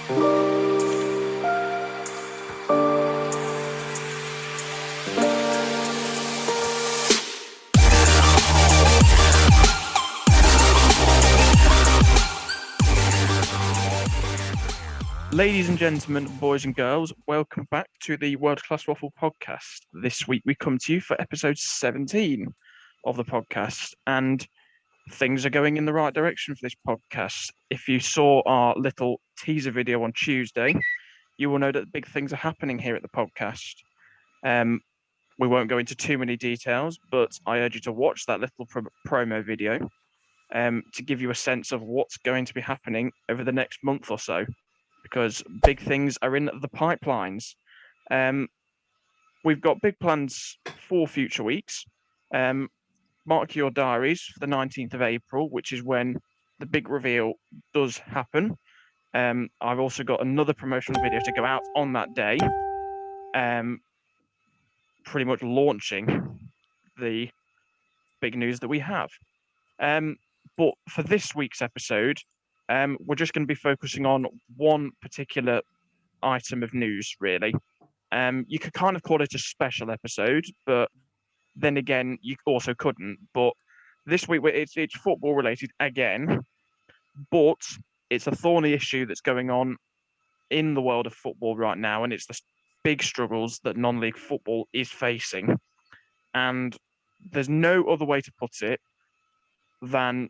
Ladies and gentlemen, boys and girls, welcome back to the World Class Waffle podcast. This week we come to you for episode 17 of the podcast, and things are going in the right direction for this podcast. If you saw our little teaser video on Tuesday, you will know that big things are happening here at the podcast. We won't go into too many details, but I urge you to watch that little promo video to give you a sense of what's going to be happening over the next month or so, because big things are in the pipelines. We've got big plans for future weeks. Mark your diaries for the 19th of April, which is when the big reveal does happen. I've also got another promotional video to go out on that day, pretty much launching the big news that we have. But for this week's episode, we're just going to be focusing on one particular item of news, really. You could kind of call it a special episode, but then again, you also couldn't. But this week, it's football related again, but it's a thorny issue that's going on in the world of football right now, and it's the big struggles that non-league football is facing. And there's no other way to put it than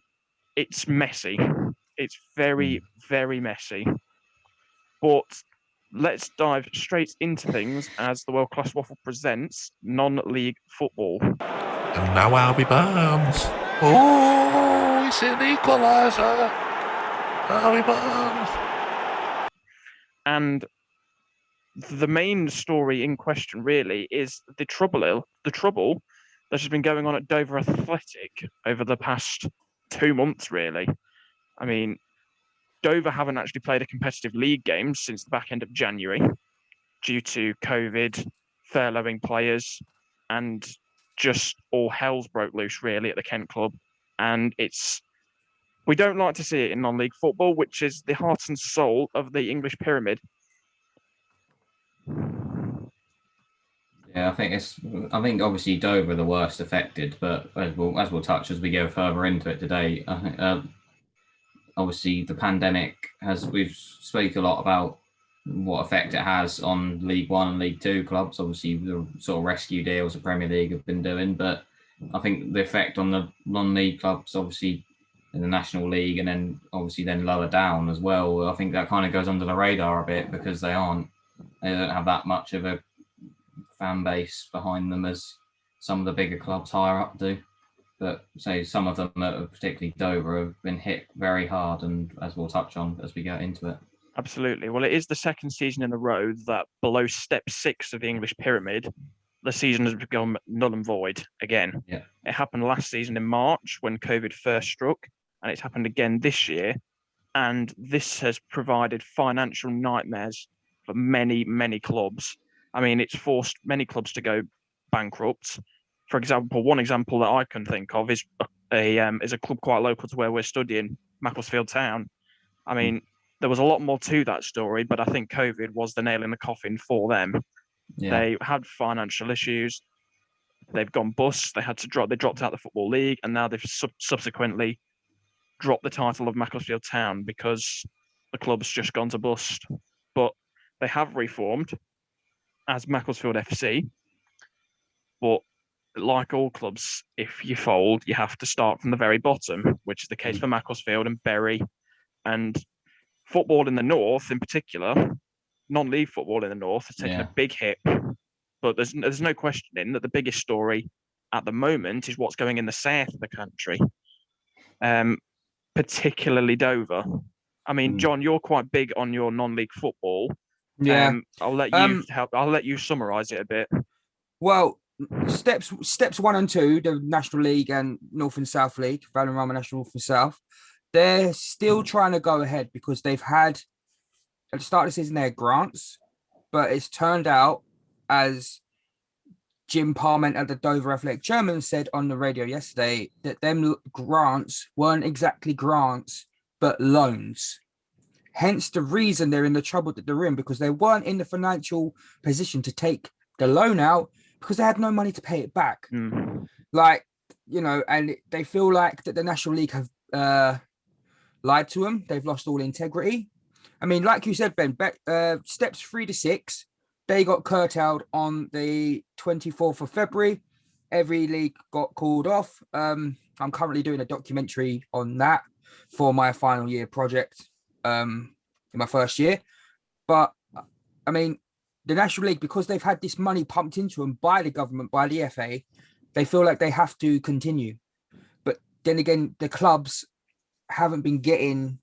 it's messy. It's very, very messy. But let's dive straight into things as the World Class Waffle presents non-league football. And now Albi Barnes. Oh, it's an equaliser. Albi Barnes. And the main story in question really is the trouble that has been going on at Dover Athletic over the past 2 months, really. I mean, Dover haven't actually played a competitive league game since the back end of January due to COVID, furloughing players, and just all hell's broke loose, really, at the Kent Club. And we don't like to see it in non-league football, which is the heart and soul of the English pyramid. Yeah, I think obviously Dover are the worst affected, but as we'll touch as we go further into it today, I think, obviously the pandemic we've spoke a lot about what effect it has on League One and League Two clubs. Obviously the sort of rescue deals the Premier League have been doing, but I think the effect on the non-league clubs, obviously in the National League and then obviously then lower down as well, I think that kind of goes under the radar a bit because they don't have that much of a fan base behind them as some of the bigger clubs higher up do. But say some of them, particularly Dover, have been hit very hard, and as we'll touch on as we get into it. Absolutely. Well, it is the second season in a row that below step 6 of the English pyramid, the season has become null and void again. Yeah. It happened last season in March when COVID first struck, and it's happened again this year. And this has provided financial nightmares for many, many clubs. I mean, it's forced many clubs to go bankrupt. For example, one example that I can think of is a club quite local to where we're studying, Macclesfield Town. I mean, there was a lot more to that story, but I think COVID was the nail in the coffin for them. Yeah. They had financial issues. They've gone bust. They dropped out the Football League, and now they've subsequently dropped the title of Macclesfield Town because the club's just gone to bust. But they have reformed as Macclesfield FC. But like all clubs, if you fold, you have to start from the very bottom, which is the case for Macclesfield and Bury. And football in the north, in particular, non-league football in the north, has taken a big hit. But there's no questioning that the biggest story at the moment is what's going in the south of the country, particularly Dover. I mean, John, you're quite big on your non-league football. Yeah, I'll let you help. I'll let you summarise it a bit. Well, steps 1 and 2, the National League and North and South League, Valderrama National North and South, they're still trying to go ahead because they've had at the start of the season they had grants, but it's turned out, as Jim Parment at the Dover Athletic Chairman said on the radio yesterday, that them grants weren't exactly grants but loans. Hence the reason they're in the trouble that they're in, because they weren't in the financial position to take the loan out because they had no money to pay it back. Like, and they feel like that the National League have lied to them. They've lost all integrity. I mean, like you said, Ben, steps 3 to 6, they got curtailed on the 24th of February. Every league got called off. I'm currently doing a documentary on that for my final year project in my first year. But I mean, the National League, because they've had this money pumped into them by the government, by the FA, they feel like they have to continue. But then again, the clubs haven't been getting,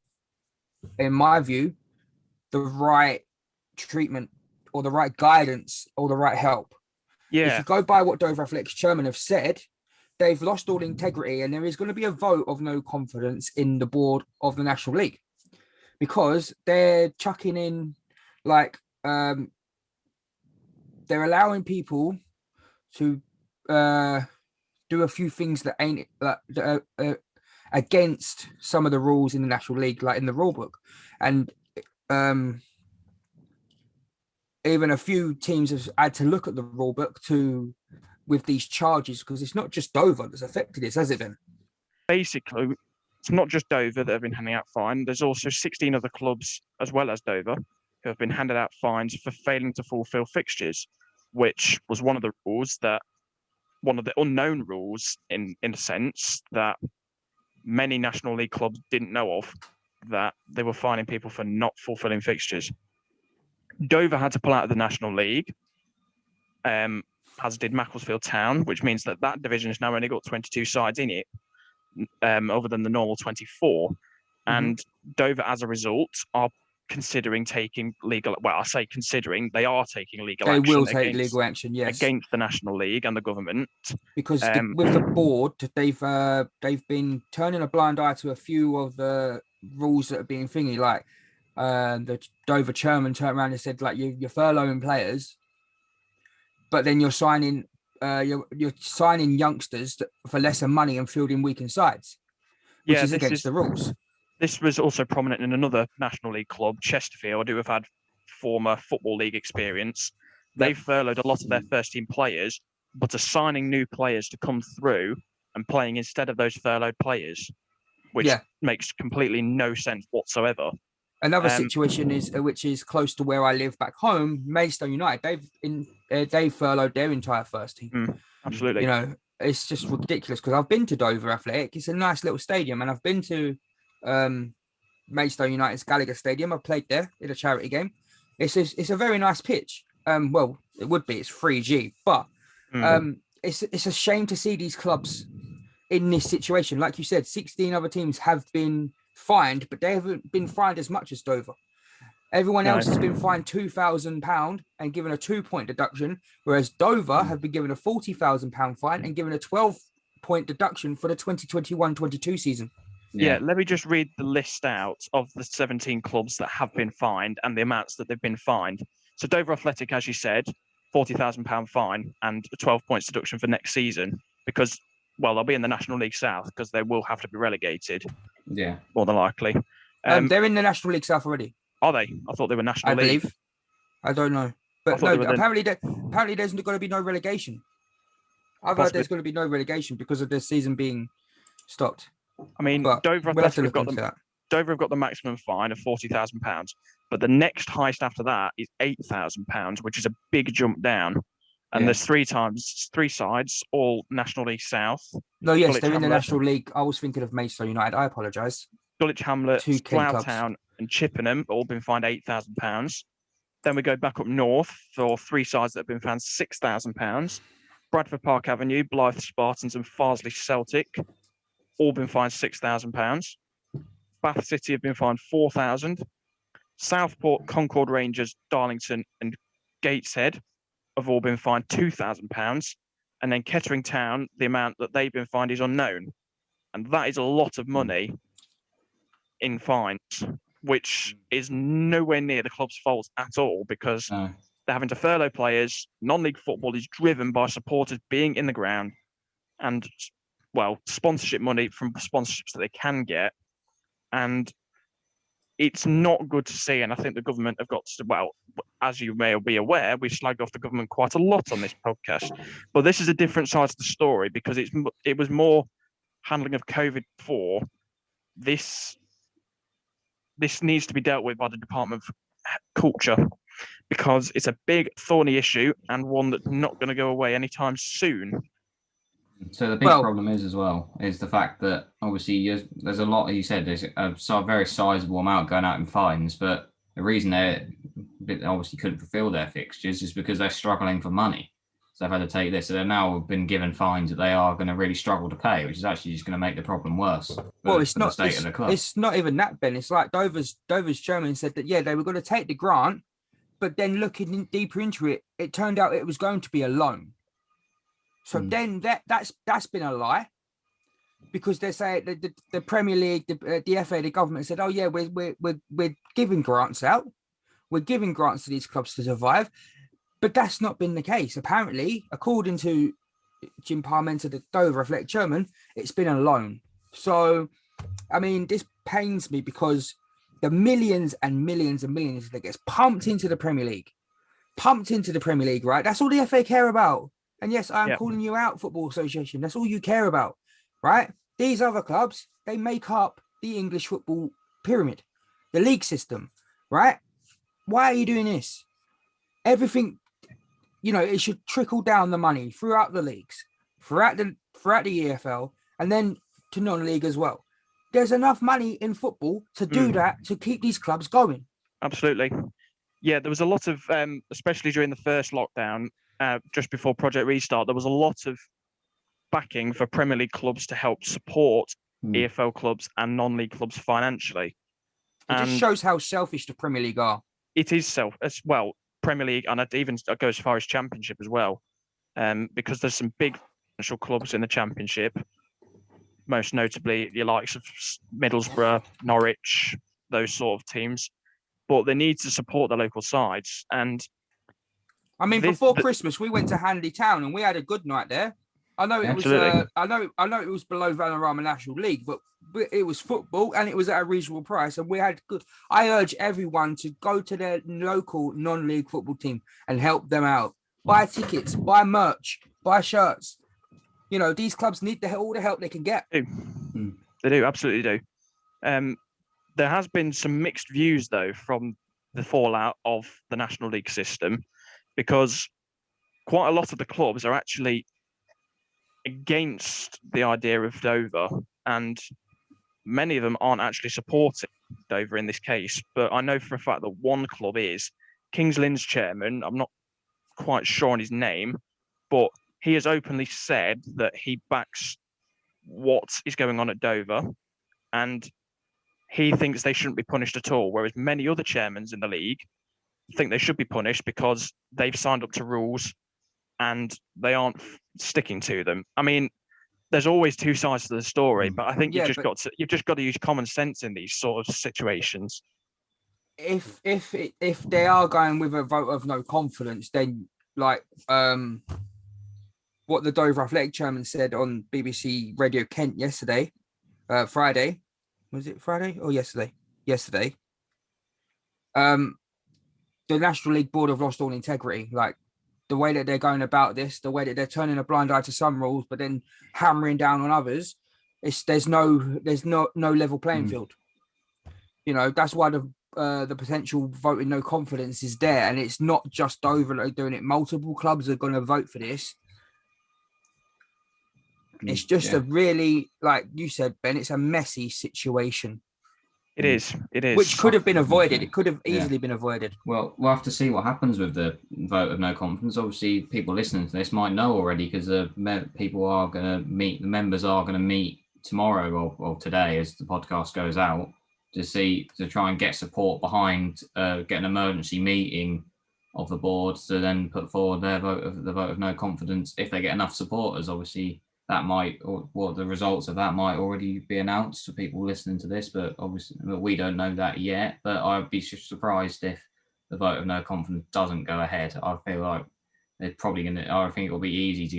in my view, the right treatment or the right guidance or the right help. Yeah. If you go by what Dover Athletics chairman have said, they've lost all integrity, and there is going to be a vote of no confidence in the board of the National League because they're chucking in like they're allowing people to do a few things that ain't against some of the rules in the National League, like in the rule book, and even a few teams have had to look at the rule book with these charges, because it's not just Dover that's affected this, has it been? Basically, it's not just Dover that have been handing out fines. There's also 16 other clubs, as well as Dover, who have been handed out fines for failing to fulfil fixtures, which was one of the unknown rules in a sense that many National League clubs didn't know of, that they were fining people for not fulfilling fixtures. Dover had to pull out of the National League, as did Macclesfield Town, which means that division has now only got 22 sides in it, other than the normal 24. And Dover, as a result, are considering taking legal. Well, I say considering, they are taking legal action. They will take legal action, yes, against the National League and the government, because with the board, they've been turning a blind eye to a few of the rules that are being thingy. Like the Dover chairman turned around and said, like, you're furloughing players, but then you're signing youngsters for lesser money and fielding weakened sides, which is against the rules. This was also prominent in another National League club, Chesterfield, who have had former Football League experience. They furloughed a lot of their first-team players, but are signing new players to come through and playing instead of those furloughed players, which makes completely no sense whatsoever. Another situation which is close to where I live back home, Maidstone United. They've furloughed their entire first team. Absolutely. It's just ridiculous, because I've been to Dover Athletic. It's a nice little stadium, and I've been to Maidstone United's Gallagher Stadium. I played there in a charity game. It's a very nice pitch. Well, it would be. It's 3G, but it's a shame to see these clubs in this situation. Like you said, 16 other teams have been fined, but they haven't been fined as much as Dover. Everyone else has been fined £2,000 and given a 2-point deduction, whereas Dover have been given a £40,000 fine and given a 12-point deduction for the 2021-22 season. Yeah, let me just read the list out of the 17 clubs that have been fined and the amounts that they've been fined. So Dover Athletic, as you said, £40,000 fine and a 12 points deduction for next season, because, well, they'll be in the National League South because they will have to be relegated. Yeah. More than likely. They're in the National League South already. Are they? I thought they were National League. I believe. I don't know. But no, apparently there's going to be no relegation. I've heard there's going to be no relegation because of the season being stopped. I mean, Dover Athletic have got the maximum fine of £40,000, but the next highest after that is £8,000, which is a big jump down. And there's three sides, all National League South. No, yes, they're in the National League. I was thinking of Maidstone United. I apologise. Dulwich Hamlet, Slough Town, and Chippenham all been fined £8,000. Then we go back up north for 3 sides that have been fined £6,000. Bradford Park Avenue, Blythe Spartans, and Farsley Celtic all been fined £6,000. Bath City have been fined £4,000. Southport, Concord Rangers, Darlington, and Gateshead have all been fined £2,000. And then Kettering Town, the amount that they've been fined is unknown. And that is a lot of money in fines, which is nowhere near the club's fault at all, because they're having to furlough players. Non-league football is driven by supporters being in the ground and, well, sponsorship money from sponsorships that they can get. And it's not good to see. And I think the government have got to, well, as you may be aware, we've slagged off the government quite a lot on this podcast. But this is a different side of the story because it was more handling of COVID before. This needs to be dealt with by the Department of Culture because it's a big, thorny issue and one that's not going to go away anytime soon. So the big problem is the fact that obviously there's a lot, you said, there's a very sizable amount going out in fines, but the reason they obviously couldn't fulfill their fixtures is because they're struggling for money. So they've had to take this. So they've now been given fines that they are going to really struggle to pay, which is actually just going to make the problem worse. Well, it's not the state of the club. It's not even that, Ben. It's like Dover's chairman said that, they were going to take the grant, but then looking deeper into it, it turned out it was going to be a loan. So then that's been a lie, because they say the Premier League, the FA, the government said, oh yeah, we're giving grants out, we're giving grants to these clubs to survive, but that's not been the case. Apparently, according to Jim Parmenter, the Dover Athletic chairman, it's been a loan. So, I mean, this pains me because the millions and millions and millions that gets pumped into the Premier League, right? That's all the FA care about. And yes, I'm calling you out, Football Association. That's all you care about, right? These other clubs, they make up the English football pyramid, the league system, right? Why are you doing this? Everything, it should trickle down the money throughout the leagues, throughout the EFL, and then to non-league as well. There's enough money in football to do that, to keep these clubs going. Absolutely. Yeah, there was a lot of, especially during the first lockdown, just before Project Restart, there was a lot of backing for Premier League clubs to help support EFL clubs and non-league clubs financially. It just shows how selfish the Premier League are. It is as well, Premier League, and I'd even go as far as Championship as well, because there's some big financial clubs in the Championship, most notably the likes of Middlesbrough, Norwich, those sort of teams, but they need to support the local sides. And I mean, before Christmas, we went to Hanley Town and we had a good night there. I know it was. I know it was below Vanarama National League, but it was football and it was at a reasonable price, and we had good. I urge everyone to go to their local non-league football team and help them out. Buy tickets, buy merch, buy shirts. These clubs need all the help they can get. They do, absolutely do. There has been some mixed views though from the fallout of the National League system, because quite a lot of the clubs are actually against the idea of Dover, and many of them aren't actually supporting Dover in this case. But I know for a fact that one club is. Kings Lynn's chairman, I'm not quite sure on his name, but he has openly said that he backs what is going on at Dover, and he thinks they shouldn't be punished at all, whereas many other chairmen in the league think they should be punished because they've signed up to rules and they aren't sticking to them. I mean, there's always two sides to the story, but I think you've just got to use common sense in these sort of situations. If they are going with a vote of no confidence, then like what the Dover Athletic chairman said on BBC Radio Kent yesterday, Friday, was it Friday or yesterday? Yesterday. The National League Board have lost all integrity. Like the way that they're going about this, the way that they're turning a blind eye to some rules, but then hammering down on others. There's no level playing field. That's why the potential voting no confidence is there, and it's not just Dover that are doing it. Multiple clubs are going to vote for this. It's just a really, like you said, Ben, it's a messy situation. It is. Which could have been avoided. It could have easily been avoided. Well, we'll have to see what happens with the vote of no confidence. Obviously, people listening to this might know already, because the members are going to meet tomorrow or today as the podcast goes out to try and get support behind get an emergency meeting of the board to then put forward the vote of no confidence. If they get enough supporters, obviously that might, or what the results of that might already be announced to people listening to this, but obviously we don't know that yet. But I'd be surprised if the vote of no confidence doesn't go ahead. I feel like they're probably going to, I think it'll be easy to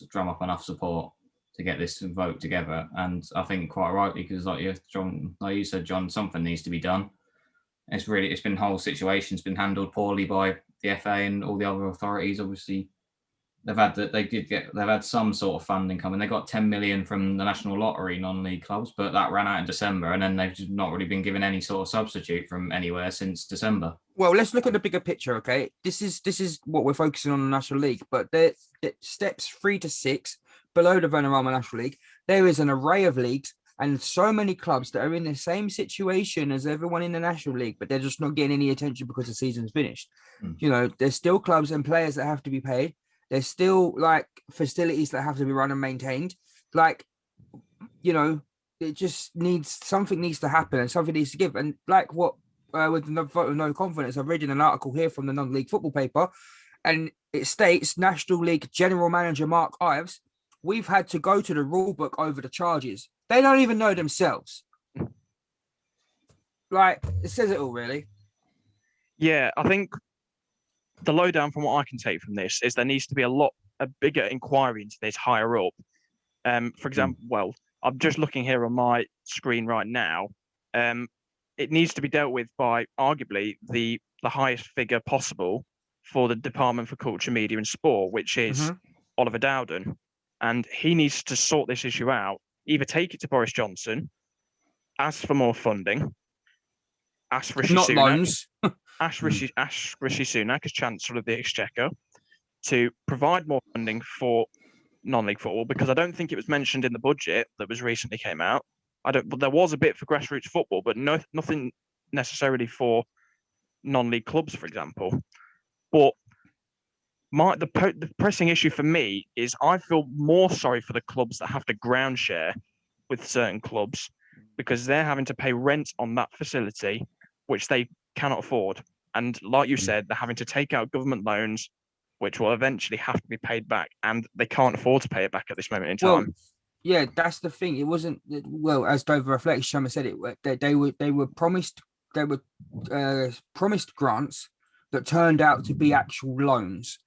drum up enough support to get this vote together. And I think quite rightly, because like you said, John, something needs to be done. it's been whole situation's been handled poorly by the FA and all the other authorities. Obviously, they've had some sort of funding coming. They got 10 million from the National Lottery non-league clubs, but that ran out in December, and then they've just not really been given any sort of substitute from anywhere since December. Well, let's look at the bigger picture, okay? This is what we're focusing on the National League, but the steps 3 to 6 below the Vanarama National League, there is an array of leagues and so many clubs that are in the same situation as everyone in the National League, but they're just not getting any attention because the season's finished. You know, there's still clubs and players that have to be paid. There's still like facilities that have to be run and maintained. Like, you know, it just something needs to happen and something needs to give. And like what with the vote of no confidence, I've read in an article here from the non-league football paper, and it states National League General Manager Mark Ives, we've had to go to the rule book over the charges. They don't even know themselves. Like, it says it all, really. Yeah, I think the lowdown from what I can take from this is there needs to be a bigger inquiry into this higher up. For example, well, I'm just looking here on my screen right now. It needs to be dealt with by arguably the highest figure possible for the Department for Culture, Media and Sport, which is Oliver Dowden. And he needs to sort this issue out, either take it to Boris Johnson, ask for more funding, ask Rishi Not Sunak, loans. ask Rishi Sunak as Chancellor of the Exchequer to provide more funding for non-league football, because I don't think it was mentioned in the budget that was recently came out. But there was a bit for grassroots football, but nothing necessarily for non-league clubs, for example. But the pressing issue for me is I feel more sorry for the clubs that have to ground share with certain clubs, because they're having to pay rent on that facility, which they cannot afford. And like you said, they're having to take out government loans, which will eventually have to be paid back, and they can't afford to pay it back at this moment in time. Well, yeah, that's the thing. It wasn't, well, as Dover Reflects, Shama said it. They were promised promised grants that turned out to be actual loans.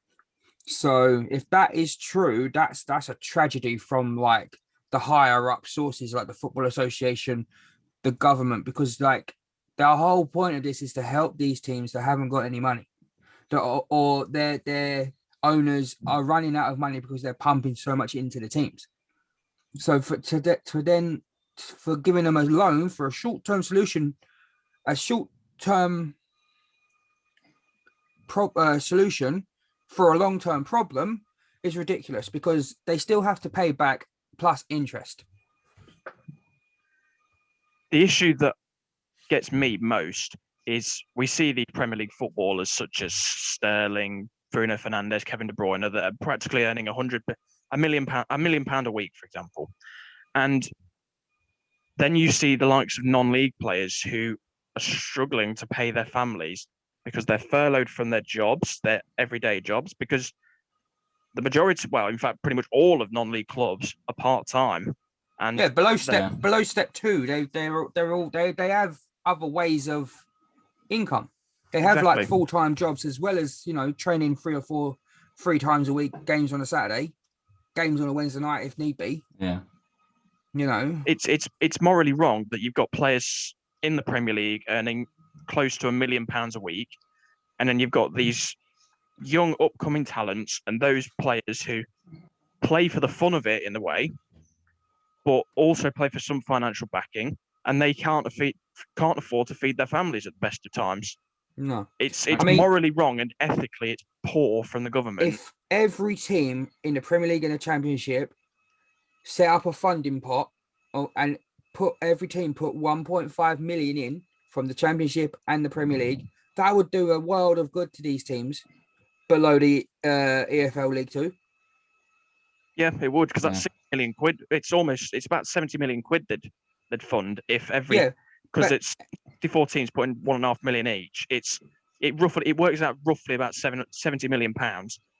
So if that is true, that's a tragedy from like the higher up sources, like the Football Association, the government, because like the whole point of this is to help these teams that haven't got any money, or their owners are running out of money because they're pumping so much into the teams. So for giving them a loan for a short-term solution, a short-term solution for a long-term problem is ridiculous, because they still have to pay back plus interest. The issue that gets me most is we see the Premier League footballers such as Sterling, Bruno Fernandes, Kevin De Bruyne that are practically earning £1 million a week, for example. And then you see the likes of non-league players who are struggling to pay their families because they're furloughed from their jobs, their everyday jobs, because the majority, well, in fact, pretty much all of non-league clubs are part-time. And yeah, below step 2, they have other ways of income. They have like full-time jobs, as well as, you know, training 3 times a week, games on a Saturday, games on a Wednesday night if need be. Yeah. You know, it's morally wrong that you've got players in the Premier League earning close to £1 million a week, and then you've got these young upcoming talents and those players who play for the fun of it in a way, but also play for some financial backing, and they can't afford to feed their families at the best of times. No, it's morally wrong, and ethically it's poor from the government. If every team in the Premier League and the Championship set up a funding pot and every team put 1.5 million in from the Championship and the Premier League, that would do a world of good to these teams below the EFL League 2. Yeah, it would, because that's £6 million. It's about 70 million quid they'd fund if because it's 54 teams putting £1.5 million each. It works out roughly about £70 million.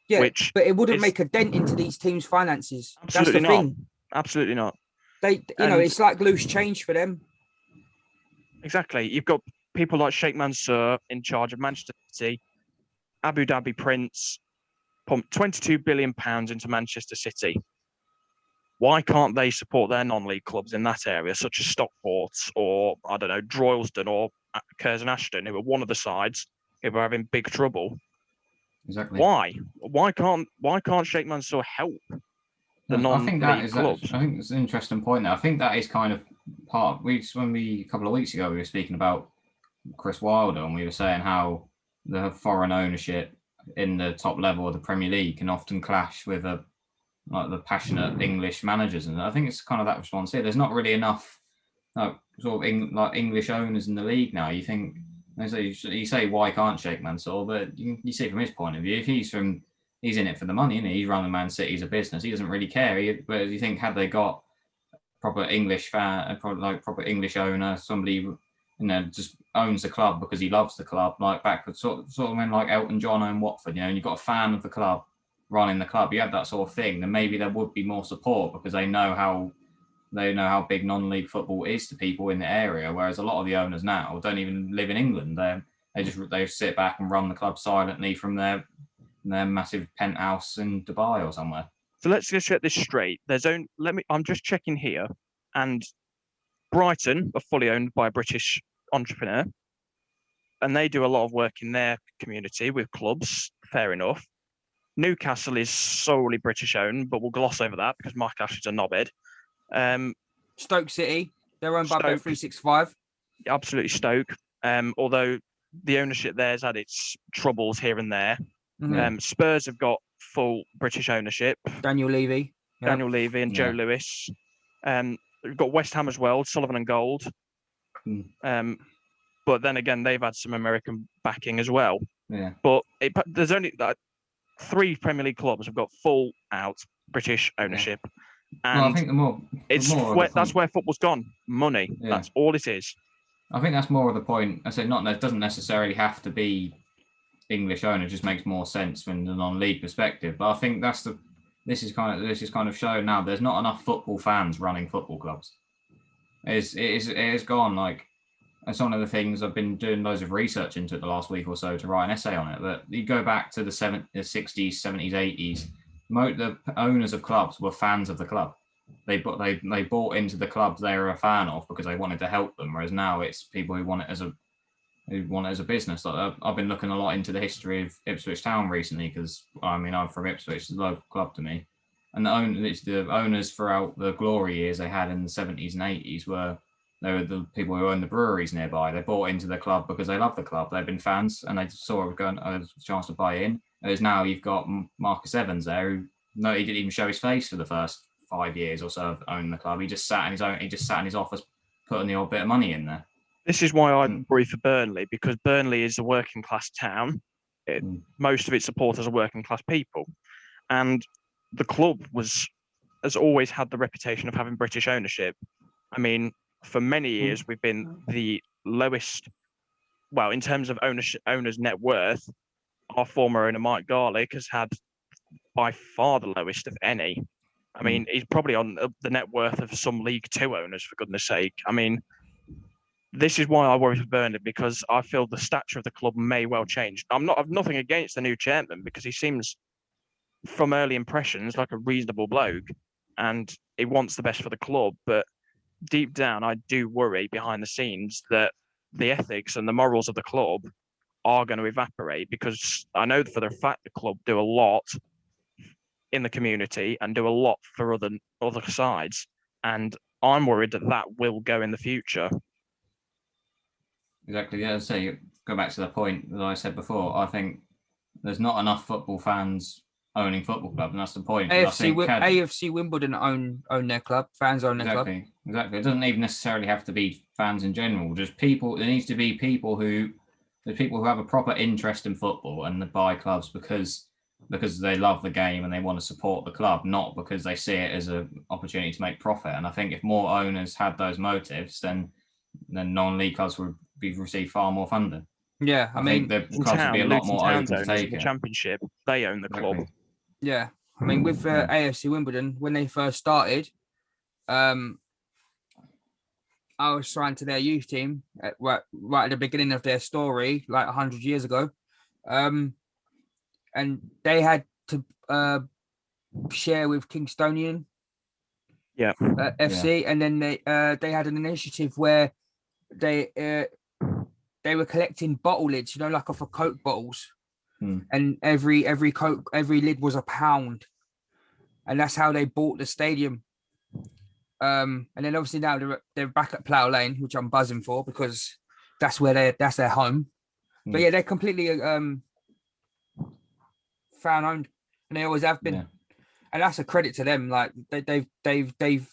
Yeah, but it wouldn't make a dent into these teams' finances. Absolutely That's the not. thing. Absolutely not. It's like loose change for them. Exactly. You've got people like Sheikh Mansour in charge of Manchester City. Abu Dhabi Prince pumped £22 billion into Manchester City. Why can't they support their non-league clubs in that area, such as Stockport or, I don't know, Droylsden or Curzon Ashton, who were one of the sides who were having big trouble. Exactly. Why? Why can't Sheikh Mansour help the non-league clubs? I think it's an interesting point there. I think that is kind of part. A couple of weeks ago we were speaking about Chris Wilder, and we were saying how the foreign ownership in the top level of the Premier League can often clash with the passionate English managers, and I think it's kind of that response here. There's not really enough English owners in the league now. You think you say why can't Sheikh Mansour, but you see from his point of view, if he's in it for the money, and he's running Man City as a business, he doesn't really care. But you think had they got proper English proper English owner, somebody just owns the club because he loves the club, like back with sort of when like Elton John owned Watford, and you've got a fan of the club running the club, you have that sort of thing, then maybe there would be more support because they know how big non-league football is to people in the area. Whereas a lot of the owners now don't even live in England. They sit back and run the club silently from their massive penthouse in Dubai or somewhere. So let's just get this straight. I'm just checking here, and Brighton are fully owned by a British entrepreneur, and they do a lot of work in their community with clubs. Fair enough. Newcastle is solely British owned, but we'll gloss over that because Mike Ashley's a knobhead. Stoke City, they're owned by Bet365. Absolutely Stoke. Although the ownership there's had its troubles here and there. Mm-hmm. Spurs have got full British ownership. Daniel Levy and Joe Lewis. We've got West Ham as well, Sullivan and Gold. But then again, they've had some American backing as well. Yeah. But there's only 3 Premier League clubs have got full out British ownership. Yeah. And I think that's where football's gone. Money. Yeah. That's all it is. I think that's more of the point. I said it doesn't necessarily have to be English owner. It just makes more sense from the non-league perspective. But I think this is kind of showing now. There's not enough football fans running football clubs. It is gone. Like, that's one of the things I've been doing loads of research into it the last week or so to write an essay on it. But you go back to the 60s, 70s, 80s. The owners of clubs were fans of the club. They bought into the clubs they were a fan of because they wanted to help them. Whereas now it's people who want it as a business. Like, I've been looking a lot into the history of Ipswich Town recently because I'm from Ipswich, it's a local club to me. And the owners throughout the glory years they had in the 70s and 80s were the people who owned the breweries nearby. They bought into the club because they love the club. They've been fans and they saw it going a chance to buy in. Whereas now you've got Marcus Evans there, who he didn't even show his face for the first 5 years or so of owning the club. He just sat in his office, putting the odd bit of money in there. This is why I worry for Burnley, because Burnley is a working class town. Most of its supporters are working class people, and the club has always had the reputation of having British ownership. I mean, for many years we've been the lowest. Well, in terms of owners' net worth, our former owner, Mike Garlick, has had by far the lowest of any. I mean, he's probably on the net worth of some League Two owners, for goodness sake. I mean, this is why I worry for Burnley, because I feel the stature of the club may well change. I've nothing against the new chairman, because he seems, from early impressions, like a reasonable bloke, and he wants the best for the club. But deep down, I do worry behind the scenes that the ethics and the morals of the club are going to evaporate, because I know for the fact the club do a lot in the community and do a lot for other sides, and I'm worried that will go in the future. Exactly. Yeah, so go back to the point that I said before. I think there's not enough football fans owning football clubs, and that's the point. AFC Wimbledon own their club. Fans own their club. Exactly. It doesn't even necessarily have to be fans in general. Just people. There needs to be people who have a proper interest in football and they buy clubs because they love the game and they want to support the club, not because they see it as an opportunity to make profit. And I think if more owners had those motives, then non-league clubs would receive far more funding. Yeah, I mean, the clubs would be a lot more open to take the Championship. They own the club. Yeah, I mean, with AFC Wimbledon, when they first started, I was signed to their youth team right at the beginning of their story, like 100 years ago, and they had to share with Kingstonian, FC, and then they had an initiative where they they were collecting bottle lids, like off of Coke bottles, Hmm. and every lid was £1, and that's how they bought the stadium. And then obviously now they're back at Plough Lane, which I'm buzzing for because that's their home. Hmm. But yeah, they're completely fan owned, and they always have been. Yeah. And that's a credit to them. Like they've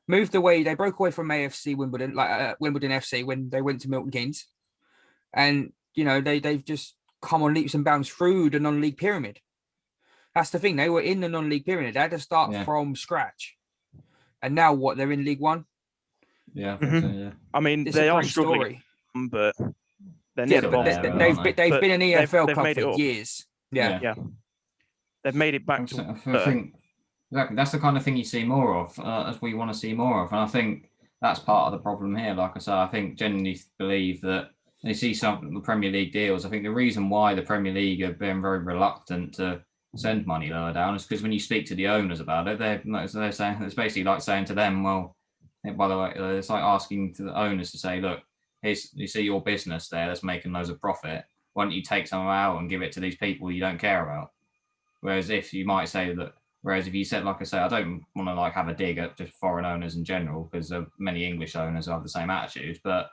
moved away. They broke away from AFC Wimbledon, like Wimbledon FC, when they went to Milton Keynes, and they've just come on leaps and bounds through the non-league pyramid. That's the thing. They were in the non-league pyramid. They had to start from scratch, and now what? They're in League One. Yeah, I think so, yeah. I mean, It's they a are great struggling, story. but they're near the Still bottom. there, aren't They've been an EFL they've club made it for up. years. Yeah. Yeah. They've made it back I to. think exactly that's the kind of thing you see more of, as we want to see more of, and I think that's part of the problem here. Like I say, I think genuinely believe that they see some of the Premier League deals. I think the reason why the Premier League have been very reluctant to send money lower down is because when you speak to the owners about it, they're saying it's basically like saying to them, well, by the way, it's like asking to the owners to say, look, here's, you see your business there that's making loads of profit. Why don't you take some out and give it to these people you don't care about? Whereas if you might say that, whereas if you said, like I say, I don't want to have a dig at just foreign owners in general, because many English owners have the same attitudes, but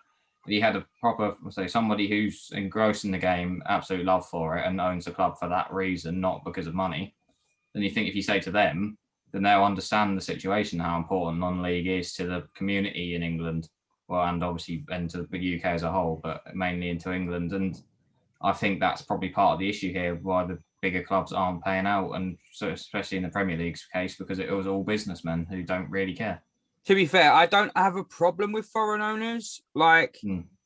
if you had a proper, say, somebody who's engrossed in the game, absolute love for it, and owns the club for that reason, not because of money, then you think if you say to them, then they'll understand the situation, how important non-league is to the community in England, well, and obviously into the UK as a whole, but mainly into England. And I think that's probably part of the issue here, why the bigger clubs aren't paying out, and so especially in the Premier League's case, because it was all businessmen who don't really care. To be fair, I don't have a problem with foreign owners.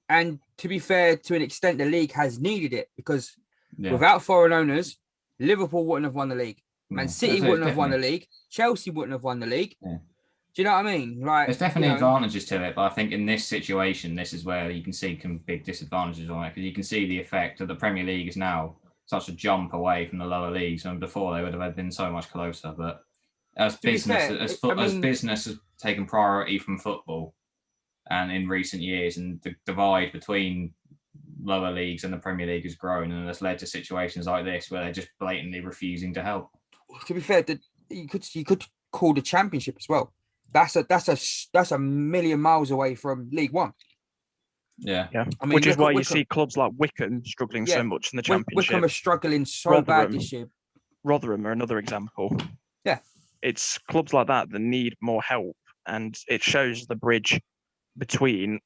And to be fair, to an extent, the league has needed it, because without foreign owners, Liverpool wouldn't have won the league. Man City wouldn't have won the league. Chelsea wouldn't have won the league. Yeah. Do you know what I mean? There's definitely advantages to it, but I think in this situation, this is where you can see some big disadvantages on it, because you can see the effect of the Premier League is now such a jump away from the lower leagues, and before they would have been so much closer. But as business, as business has taken priority from football, and in recent years, and the divide between lower leagues and the Premier League has grown, and has led to situations like this where they're just blatantly refusing to help. To be fair, you could call the Championship as well. That's a million miles away from League One. Yeah. I mean, which is why you see clubs like Wycombe struggling so much in the Championship. Wycombe are struggling so bad this year. Rotherham are another example. Yeah. It's clubs like that need more help, and it shows the bridge between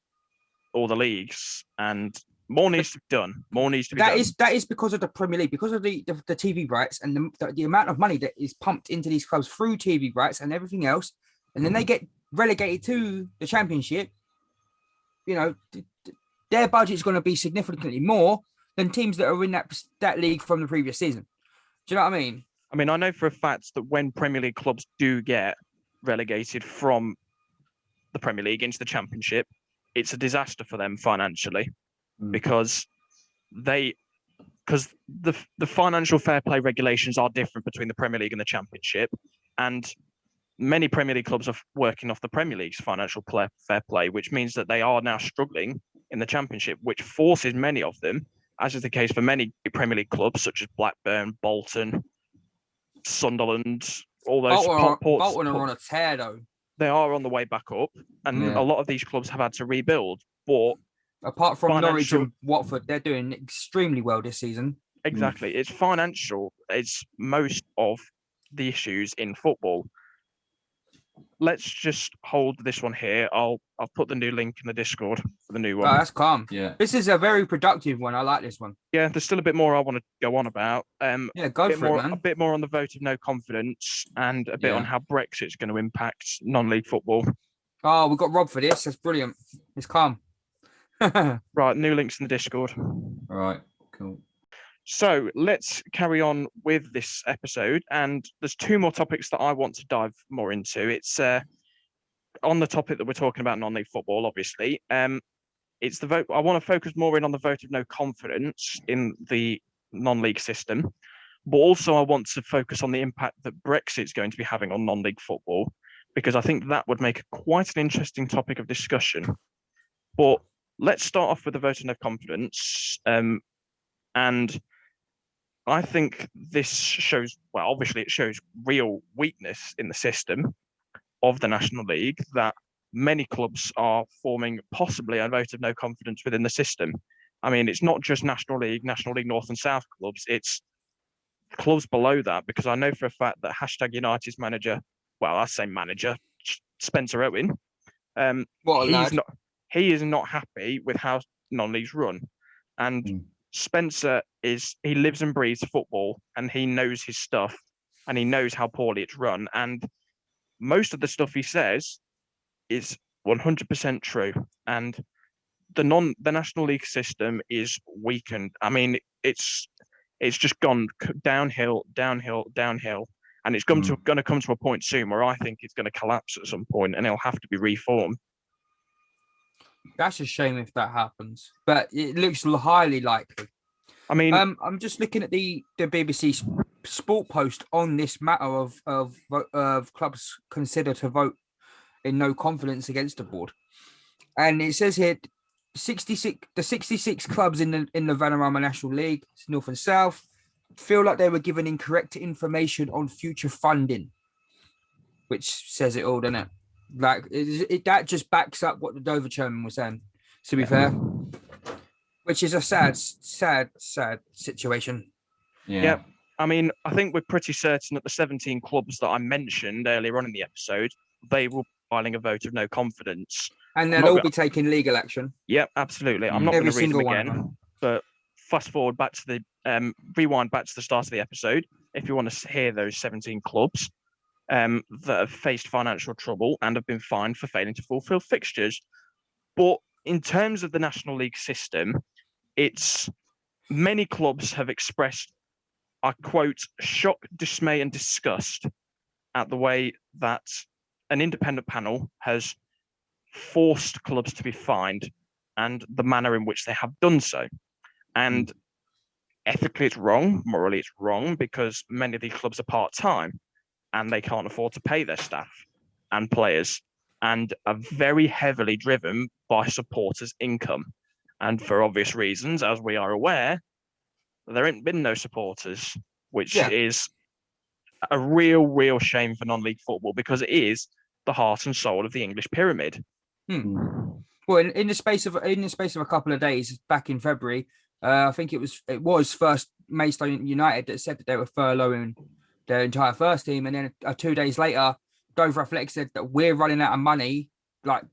all the leagues, and more needs to be done. More needs to be done. That is because of the Premier League, because of the TV rights, and the amount of money that is pumped into these clubs through TV rights and everything else, and then they get relegated to the Championship. Their budget is going to be significantly more than teams that are in that league from the previous season. Do you know what I mean? I mean, I know for a fact that when Premier League clubs do get relegated from the Premier League into the Championship, it's a disaster for them financially, because the financial fair play regulations are different between the Premier League and the Championship, and many Premier League clubs are working off the Premier League's financial fair play, which means that they are now struggling in the Championship, which forces many of them, as is the case for many Premier League clubs such as Blackburn, Bolton, Sunderland, all those Bolton are on a tear though. They are on the way back up, and a lot of these clubs have had to rebuild. But apart from Norwich and Watford, they're doing extremely well this season. Exactly. It's financial. It's most of the issues in football. Let's just hold this one here. I'll put the new link in the Discord for the new one. Oh, that's calm. Yeah. This is a very productive one. I like this one. Yeah, there's still a bit more I want to go on about. Go for it, man. A bit more on the vote of no confidence, and a bit on how Brexit's going to impact non-league football. Oh, we've got Rob for this. That's brilliant. It's calm. Right, new links in the Discord. All right, cool. So let's carry on with this episode, and there's two more topics that I want to dive more into. It's on the topic that we're talking about, non-league football, obviously. It's the vote. I want to focus more in on the vote of no confidence in the non-league system, but also I want to focus on the impact that Brexit's going to be having on non-league football, because I think that would make quite an interesting topic of discussion. But let's start off with the vote of no confidence. And I think this shows, well, obviously it shows real weakness in the system of the National League, that many clubs are forming possibly a vote of no confidence within the system. I mean, it's not just National League North and South clubs, it's clubs below that, because I know for a fact that hashtag United's manager, well, I say manager, Spencer Owen, What a lad. he is not happy with how non-leagues run. And Spencer he lives and breathes football, and he knows his stuff, and he knows how poorly it's run. And most of the stuff he says is 100% true. And the National League system is weakened. I mean, it's just gone downhill, and it's going to come to a point soon where I think it's going to collapse at some point, and it'll have to be reformed. That's a shame if that happens, but it looks highly likely. I mean, I'm just looking at the BBC Sport post on this matter of clubs consider to vote in no confidence against the board, and it says here 66 clubs in the Vanarama National League, North and South, feel like they were given incorrect information on future funding, which says it all, doesn't it? Like that just backs up what the Dover chairman was saying, to be fair, which is a sad situation. Yeah. I mean, I think we're pretty certain that the 17 clubs that I mentioned earlier on in the episode, they will be filing a vote of no confidence. And they'll all be taking legal action. Yep, absolutely. I'm not going to read them again, them. but fast forward back to rewind back to the start of the episode if you want to hear those 17 clubs that have faced financial trouble and have been fined for failing to fulfill fixtures. But in terms of the National League system, many clubs have expressed, I quote, shock, dismay, and disgust at the way that an independent panel has forced clubs to be fined and the manner in which they have done so. And ethically it's wrong, morally it's wrong, because many of these clubs are part-time and they can't afford to pay their staff and players, and are very heavily driven by supporters' income. And for obvious reasons, as we are aware, there ain't been no supporters, which is a real shame for non-league football, because it is the heart and soul of the English pyramid. Well, in the space of a couple of days back in February, I think it was first Maidstone United that said that they were furloughing their entire first team, and then 2 days later, Dover Athletic said that we're running out of money. Like,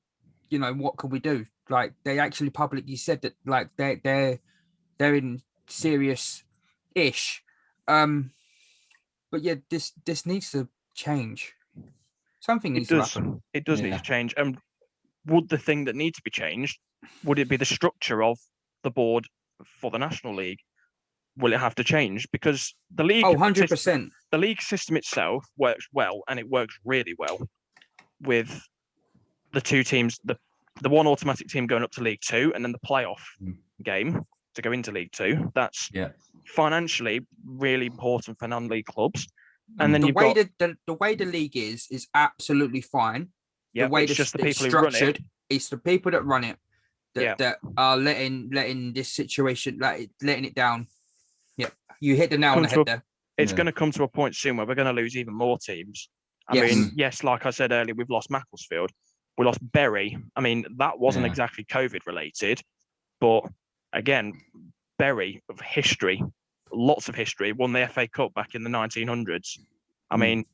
what can we do? Like, they actually publicly said that, like, they're in serious ish. But yeah, this needs to change. Something needs to happen. It does need to change. And would the thing that needs to be changed, would it be the structure of the board for the National League? Will it have to change? Because the league, 100%. The league system itself works well, and it works really well with the two teams, the one automatic team going up to League Two, and then the playoff game to go into League Two. That's financially really important for non-league clubs. And then the way the league is absolutely fine. Yeah, the way it's just the people who run it. It's the people that run it that are letting this situation, like letting it down. Yeah, you hit the nail on the head there. It's going to come to a point soon where we're going to lose even more teams. I mean, yes, like I said earlier, we've lost Macclesfield. We lost Bury. I mean, that wasn't exactly COVID related, but again, Bury of history, lots of history, won the FA Cup back in the 1900s. I mean,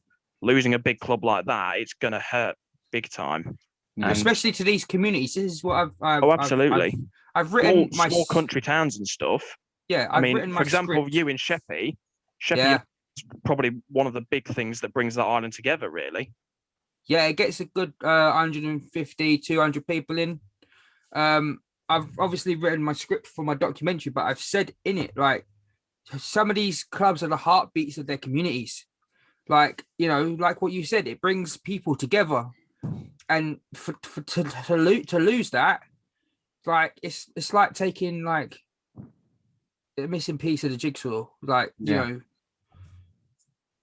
losing a big club like that, it's going to hurt big time. Especially to these communities. This is what absolutely. I've written small country towns and stuff. Yeah, I mean, for example, you in Sheppey is probably one of the big things that brings that island together, really. Yeah, it gets a good 150, 200 people in. I've obviously written my script for my documentary, but I've said in it, like, some of these clubs are the heartbeats of their communities. Like, like what you said, it brings people together. And to lose that, like, it's like taking, like, a missing piece of the jigsaw. Like, you know,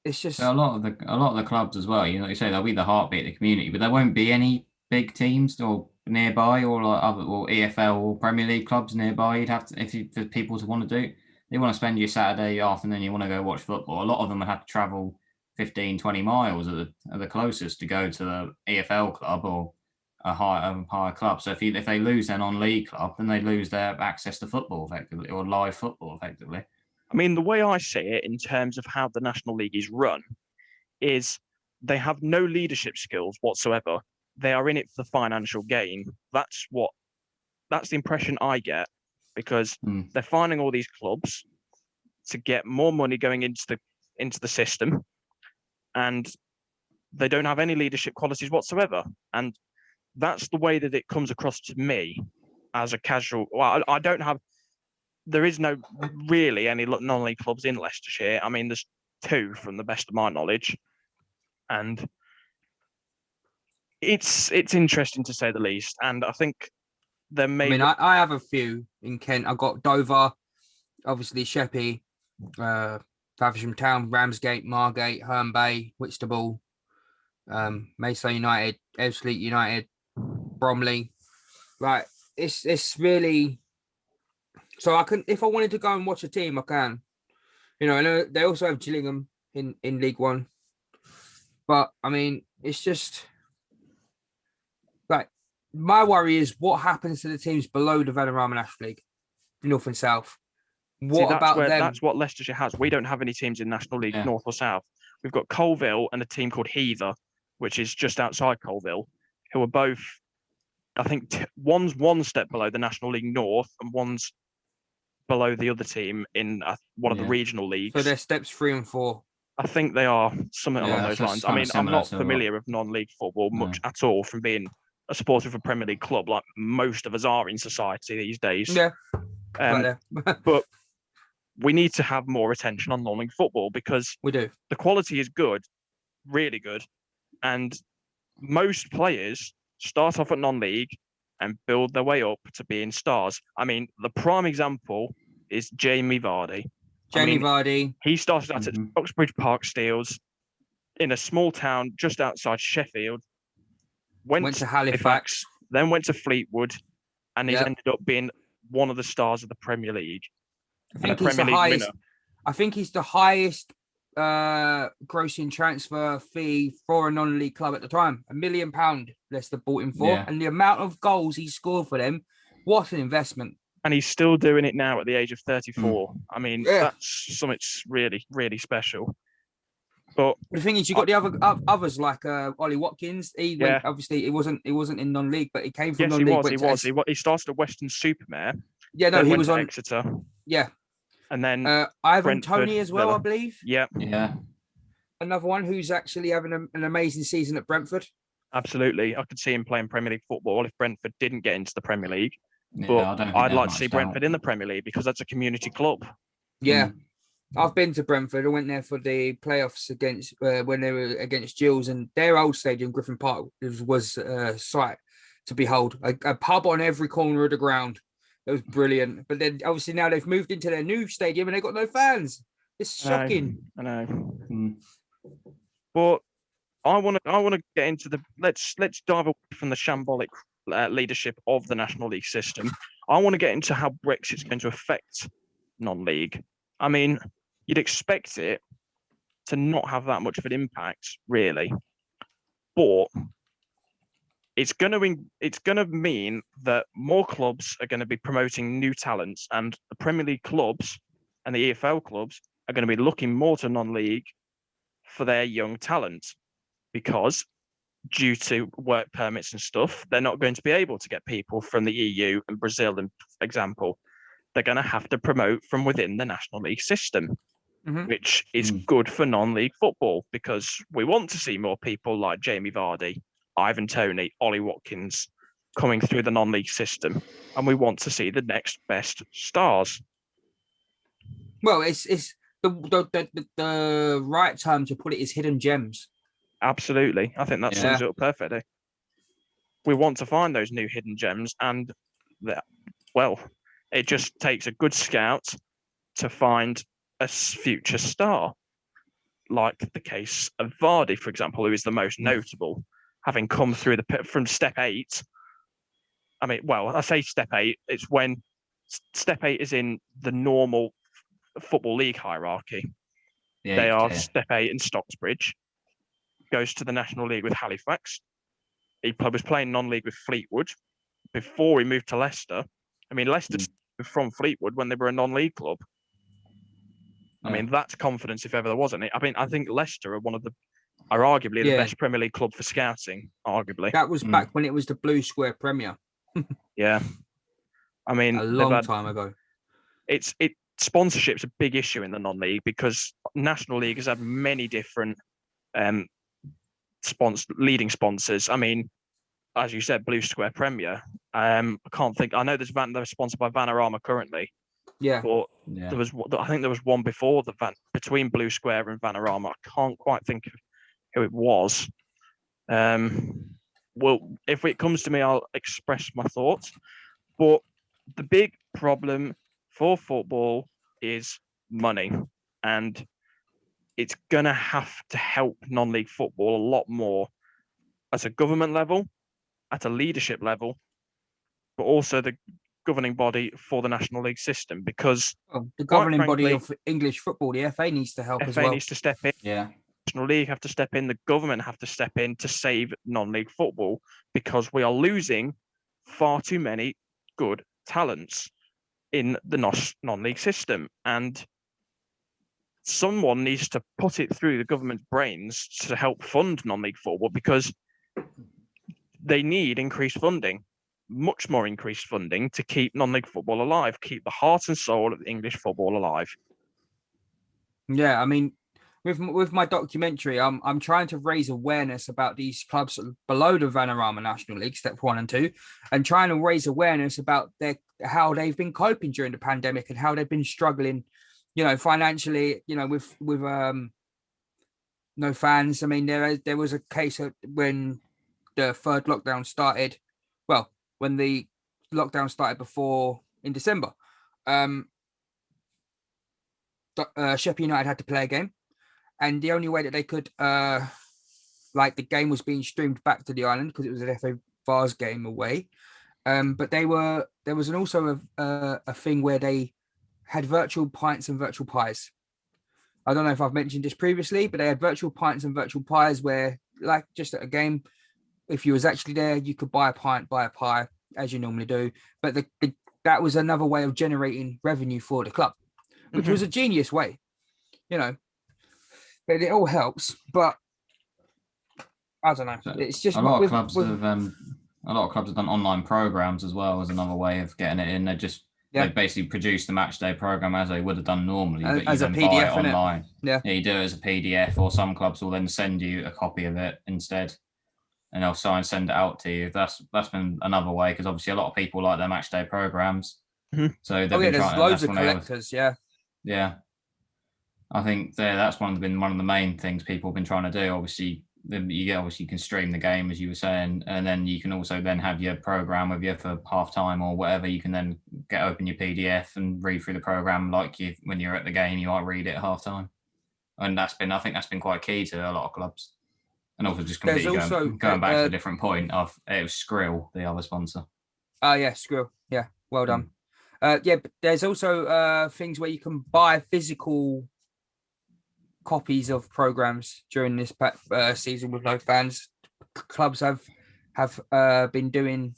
it's just a lot of the clubs as well. You say they'll be the heartbeat of the community, but there won't be any big teams or nearby, or like other or EFL or Premier League clubs nearby. You'd have to, for people to want to do. They want to spend your Saturday afternoon, you want to go watch football. A lot of them would have to travel 15, 20 miles at the closest to go to the EFL club or a higher club. So if they lose their non-league club, then they lose their access to football effectively, or live football effectively. I mean, the way I see it in terms of how the National League is run is they have no leadership skills whatsoever. They are in it for the financial gain. That's the impression I get, because they're finding all these clubs to get more money going into the system, and they don't have any leadership qualities whatsoever. And that's the way that it comes across to me as a casual. Well, I don't have. There is no really any non-league clubs in Leicestershire. I mean, there's 2 from the best of my knowledge, and it's interesting to say the least. And I think there may. I mean, I have a few in Kent. I've got Dover, obviously Sheppey, Faversham Town, Ramsgate, Margate, Herne Bay, Whitstable, Mayside United, Ebbsfleet United, Bromley. Right, it's really. So I can, if I wanted to go and watch a team, I can. You know, I know they also have Gillingham in League One, but I mean, it's just like my worry is what happens to the teams below the Vanarama National League, North and South. What about them? That's what Leicestershire has. We don't have any teams in National League North or South. We've got Colville and a team called Heather, which is just outside Colville, who are both, I think, one's one step below the National League North and one's below the other team in one of the regional leagues. So they're steps 3 and 4. I think they are something along those lines. I mean, I'm not familiar with non-league football much at all from being a supporter of a Premier League club, like most of us are in society these days. Yeah. But we need to have more attention on non-league football because we do. The quality is good, really good. And most players start off at non-league and build their way up to being stars. I mean, the prime example is Jamie Vardy. Vardy. He started out at Oxbridge Park Steels in a small town just outside Sheffield. Went to Halifax, then went to Fleetwood, and he's ended up being one of the stars of the Premier League. I think he's the highest grossing transfer fee for a non-league club at the time. £1 million Leicester bought him for, and the amount of goals he scored for them, what an investment. And he's still doing it now at the age of 34. I mean, that's something really, really special. But the thing is, you got the others like Ollie Watkins. He went, obviously he wasn't in non-league, but he came from non-league. He started at Western Supermare. Yeah, no, he was on Exeter. Yeah, and then Ivan Brentford, Toney as well, Villa. I believe. Yeah. Another one who's actually having an amazing season at Brentford. Absolutely, I could see him playing Premier League football if Brentford didn't get into the Premier League. But I'd like to see Brentford in the Premier League because that's a community club. Yeah. I've been to Brentford. I went there for the playoffs against when they were against Gills, and their old stadium, Griffin Park, was a sight to behold. A pub on every corner of the ground. It was brilliant. But then obviously now they've moved into their new stadium and they've got no fans. It's shocking. I know. But I want to get into the let's dive away from the shambolic leadership of the National League system. I want to get into how Brexit's going to affect non-league. I mean, you'd expect it to not have that much of an impact, really, but it's going to mean that more clubs are going to be promoting new talents, and the Premier League clubs and the EFL clubs are going to be looking more to non-league for their young talent, because due to work permits and stuff, they're not going to be able to get people from the EU and Brazil, for example. They're going to have to promote from within the National League system, which is good for non-league football, because we want to see more people like Jamie Vardy, Ivan Toney, Ollie Watkins coming through the non-league system, and we want to see the next best stars. Well, it's the right term to put it is hidden gems. Absolutely. I think that sums it up perfectly. We want to find those new hidden gems, and it just takes a good scout to find a future star, like the case of Vardy, for example, who is the most notable, having come through from step 8 I mean, well, I say step 8. It's when step 8 is in the normal football league hierarchy. The They eighth are tier. step 8 in Stocksbridge. Goes to the National League with Halifax. He was playing non-league with Fleetwood before he moved to Leicester. I mean, Leicester from Fleetwood when they were a non-league club. I mean, that's confidence if ever there was any. I mean, I think Leicester are arguably the best Premier League club for scouting. Arguably, That was back when it was the Blue Square Premier. Yeah, I mean, a long time ago. Sponsorship's a big issue in the non-league because National League has had many different leading sponsors. I mean, as you said, Blue Square Premier. I can't think. I know they're sponsored by Vanarama currently. Yeah. But I think there was one before between Blue Square and Vanarama. I can't quite think of who it was. Well, if it comes to me, I'll express my thoughts. But the big problem for football is money, and it's gonna have to help non-league football a lot more at a government level, at a leadership level, but also the governing body for the National League system, because the governing body of English football, the FA, needs to help as well. FA needs to step in. Yeah. National League have to step in. The government have to step in to save non-league football because we are losing far too many good talents in the non-league system, and someone needs to put it through the government's brains to help fund non-league football because they need increased funding. Much more increased funding to keep non-league football alive, keep the heart and soul of English football alive. Yeah, I mean, with my documentary, I'm trying to raise awareness about these clubs below the Vanarama National League, step 1 and 2, and trying to raise awareness about how they've been coping during the pandemic and how they've been struggling, financially, with no fans. I mean, there was a case when the third lockdown started. Well, when the lockdown started before in December, Sheffield United had to play a game, and the only way that they could, the game was being streamed back to the island because it was an FA Vars game away. But there was also a thing where they had virtual pints and virtual pies. I don't know if I've mentioned this previously, but they had virtual pints and virtual pies where, like just at a game, if you was actually there, you could buy a pint, buy a pie, as you normally do. But that was another way of generating revenue for the club, which was a genius way, But it all helps. But I don't know. It's just a lot of clubs have done online programs as well as another way of getting it in. They basically produce the match day program as they would have done normally, but you then buy it online. Yeah, you do it as a PDF, or some clubs will then send you a copy of it instead, and they'll send it out to you. That's been another way, because obviously a lot of people like their match day programs. So they've there's loads of collectors. Yeah, I think that's been one of the main things people have been trying to do. Obviously, you can stream the game, as you were saying, and then you can also then have your program with you for half time or whatever. You can then open your PDF and read through the program when you're at the game. You might read it at half time, and I think that's been quite key to a lot of clubs. And also just completely going back to a different point of it was Skrill, the other sponsor. Oh yeah, Skrill. Yeah, well done. But there's also things where you can buy physical copies of programs during this season with no fans. Clubs have been doing,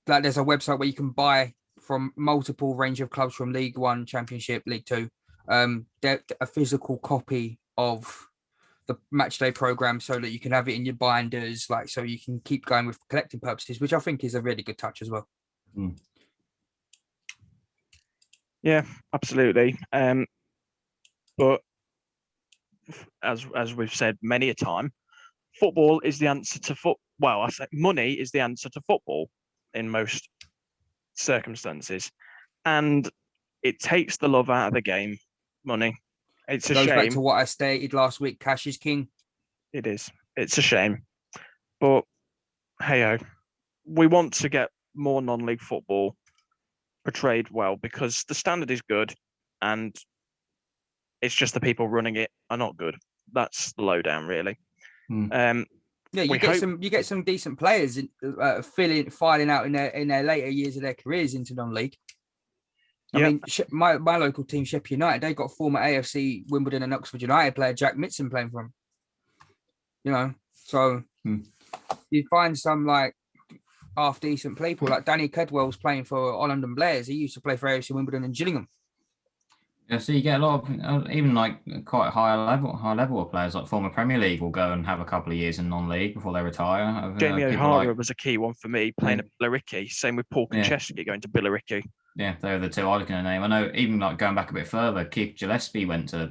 there's a website where you can buy from multiple range of clubs from League One, Championship, League Two, a physical copy of the match day program so that you can have it in your binders, so you can keep going with collecting purposes, which I think is a really good touch as well. Yeah, absolutely. But as we've said many a time, football is the answer to money is the answer to football in most circumstances, and it takes the love out of the game. Money. It goes back to what I stated last week. Cash is king. It is. It's a shame, but hey, we want to get more non-league football portrayed well because the standard is good, and it's just the people running it are not good. That's the lowdown, really. Yeah, We hope- you get some decent players filing out in their later years of their careers into non-league. I Yep. mean, my local team, Sheffield United, they got former AFC Wimbledon and Oxford United player Jack Mitson playing for them. You know, so you find some like half decent people, like Danny Kedwell's playing for Holland and Blairs. He used to play for AFC Wimbledon and Gillingham. Yeah, so you get a lot of even like quite high level of players, like former Premier League will go and have a couple of years in non-league before they retire. Jamie People O'Hara was a key one for me, playing Yeah. at Billericay. Same with Paul Yeah. Konchesky going to Billericay. Yeah, they're the two I was going to name. I know even like going back a bit further, Keith Gillespie went to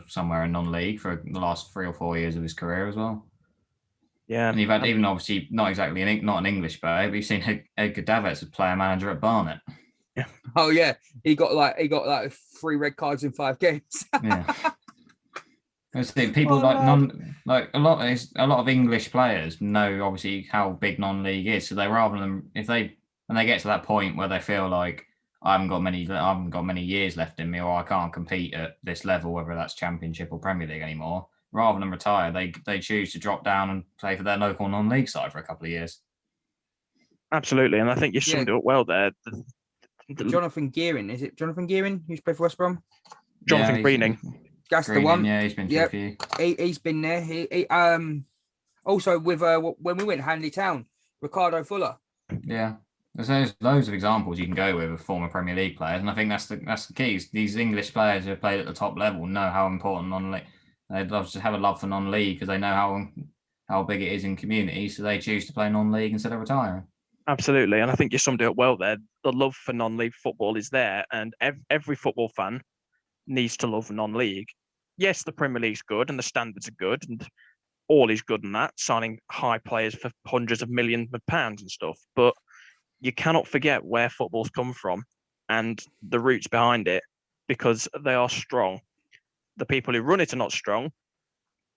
somewhere in non-league for the last 3 or 4 years of his career as well. Yeah, And you've had even obviously not exactly not an English player, but you've seen Edgar Davids as player manager at Barnet. Oh yeah, he got like 3 red cards in 5 games. Yeah. I see people Oh, a lot of English players know obviously how big non-league is, so they rather than when they get to that point where they feel like I haven't got many years left in me, or I can't compete at this level, whether that's Championship or Premier League anymore, rather than retire, they choose to drop down and play for their local non-league side for a couple of years. absolutely. And I think you summed it up well there. Jonathan Gearing, is it Jonathan Gearing who's played for West Brom? Jonathan Greening. That's the one. Yeah, he's been to a few. He's been there. He also with when we went Hanley Town, Ricardo Fuller. Yeah. There's loads of examples you can go with of former Premier League players, and I think that's the key. These English players who have played at the top level know how important non-league. They'd love to have a love for non-league because they know how big it is in community, so they choose to play non-league instead of retiring. Absolutely, and I think you summed it up well there. The love for non-league football is there, and every football fan needs to love non-league. Yes, the Premier League's good, and the standards are good, and all is good in that, signing high players for hundreds of millions of pounds and stuff. But you cannot forget where football's come from and the roots behind it, because they are strong. The people who run it are not strong,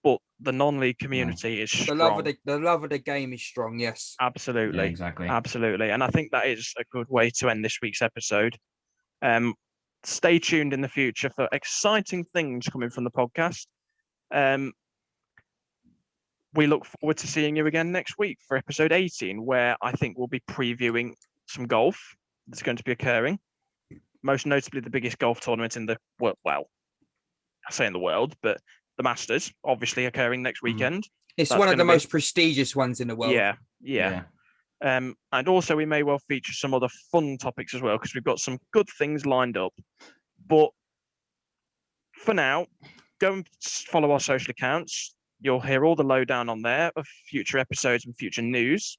but the non-league community is strong. The love of the game is strong. Yes, Absolutely, Yeah, exactly. Absolutely, and I think that is a good way to end this week's episode. Stay tuned in the future for exciting things coming from the podcast. We look forward to seeing you again next week for episode 18, where I think we'll be previewing some golf that's going to be occurring. Most notably, the biggest golf tournament in the world. Well, I say in the world, but the Masters, obviously occurring next weekend. It's That's one of gonna the most prestigious ones in the world. Yeah. And also we may well feature some other fun topics as well, because we've got some good things lined up. But for now, go and follow our social accounts. You'll hear all the lowdown on there of future episodes and future news.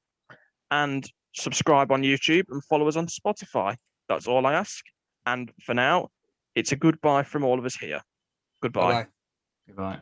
And subscribe on YouTube and follow us on Spotify. That's all I ask. And for now, it's a goodbye from all of us here. Goodbye. Bye-bye. Goodbye.